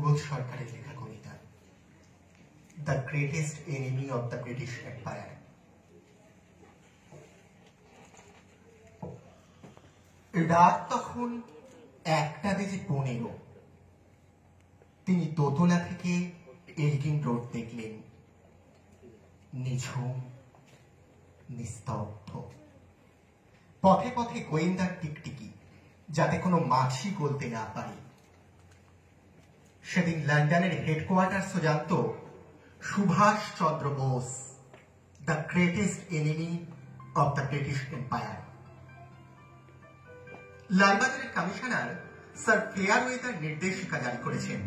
সুবোধ সরকারের লেখা কবিতা the greatest enemy of the British empire. রাত তখন 1:15। তিনি দোতলা থেকে এলগিন রোড দেখলেন, নিঝুম নিস্তব্ধ। পথে পথে গোয়েন্দার টিকটিকি, যাতে কোনো মাছি গলতে না পারে। সেদিন লন্ডনের হেডকোয়ার্টার্সও জানত Subhash Chandra Bose the greatest enemy of the British empire. লালবাজারের কমিশনার স্যার ফেয়ারওয়েদার নির্দেশিকা জারি করেছেন,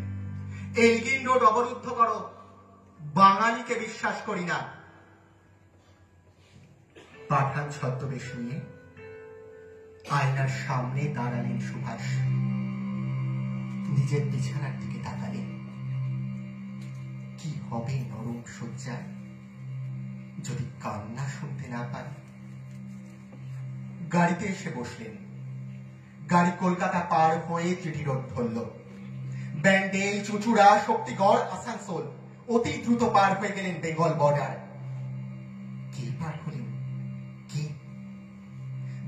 এলগিন রোড অবরুদ্ধ করো, বাঙালিকে বিশ্বাস করি না। পাঠান ছদ্মবেশ নিয়ে আয়নার সামনে দাঁড়ালেন সুভাষ। নিজের বিছানার দিকে তাকালেন। কি হবে নরম শয্যায় যদি কান্না শুনতে না পান? গাড়িতে এসে বসলেন। গাড়ি কলকাতা পার হয়ে জিটি রোড ধরল। ব্যান্ডেল, চুঁচুড়া, শক্তিগড়, আসানসোল অতি দ্রুত পার হয়ে গেলেন বেঙ্গল বর্ডার। কি পার হলেন? কি?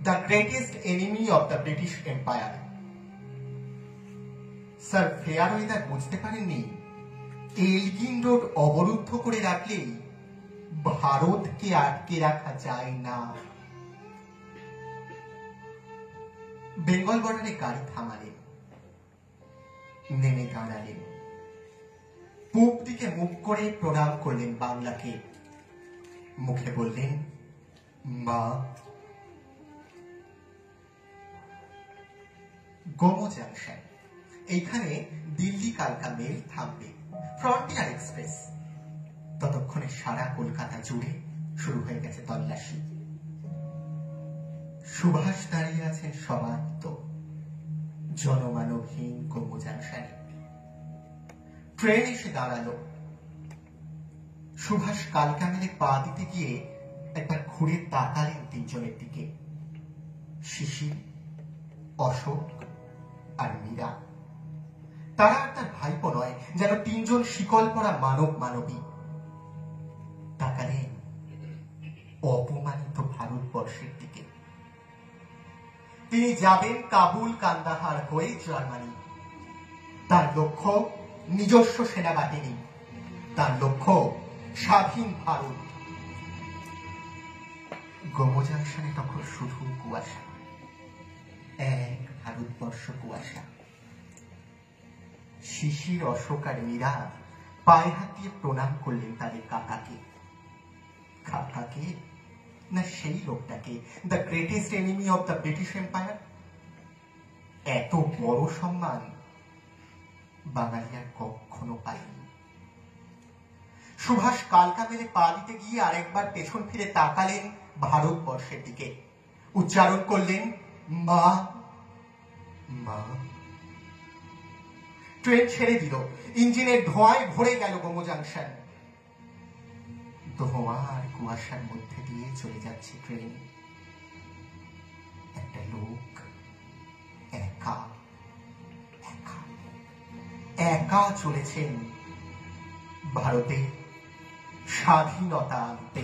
The greatest enemy of the British empire. Sir Fairweather বুঝতে পারেননি এলগিন রোড অবরুদ্ধ করে রাখলেই ভারতকে আটকে রাখা যায় না। বেঙ্গল বর্ডারে গাড়ি থামালেন, নেমে দাঁড়ালেন। পূব দিকে মুখ করে প্রণাম করলেন বাংলাকে। মুখে বললেন, মা। গোমো জাংশন, এইখানে দিল্লি কালকা মেল থামবে, ফ্রন্টিয়ার এক্সপ্রেস। ততক্ষণে সারা কলকাতা জুড়ে শুরু হয়ে গেছে তল্লাশি। সুভাষ দাঁড়িয়ে আছেন সমাপ্ত জনমানবহীন গোমো জাংশনে। ট্রেন এসে দাঁড়ালো। সুভাষ কালকা মেলে পা দিতে গিয়ে একবার ঘুরে তাকালেন তিনজনের দিকে, শিশির, অশোক আর মীরা। তারা আর তার ভাইপো নয়, যেন তিনজন শিকল পরা মানব মানবী। তাকালেন অপমানিত ভারতবর্ষের দিকে। তিনি যাবেন কাবুল, কান্দাহার হয়ে জার্মানি। তার লক্ষ্য নিজস্ব সেনাবাহিনী, তার লক্ষ্য স্বাধীন ভারত। গোমো জাংশনে তখন শুধু কুয়াশা, এক ভারতবর্ষ কুয়াশা। শিশির, অশোক আর মীরা পায়ে হাত দিয়ে প্রণাম করলেন তাদের কাকাকে। কাকাকে না সেই লোকটাকে, the greatest enemy of the British empire. এত বড় সম্মান বাঙালি আর কখনো পায়নি। সুভাষ কালকা মেলে পা দিতে গিয়ে আরেকবার পেছন ফিরে তাকালেন ভারতবর্ষের দিকে। উচ্চারণ করলেন, মা, মা। ট্রেন ছেড়ে দিল। ইঞ্জিনের ধোঁয়ায় ভরে গেল গোমো জাংশন। ধোঁয়া আর কুয়াশার মধ্যে দিয়ে চলে যাচ্ছে ট্রেন। একটা লোক একা একা একা চলেছেন ভারতে স্বাধীনতা আনতে।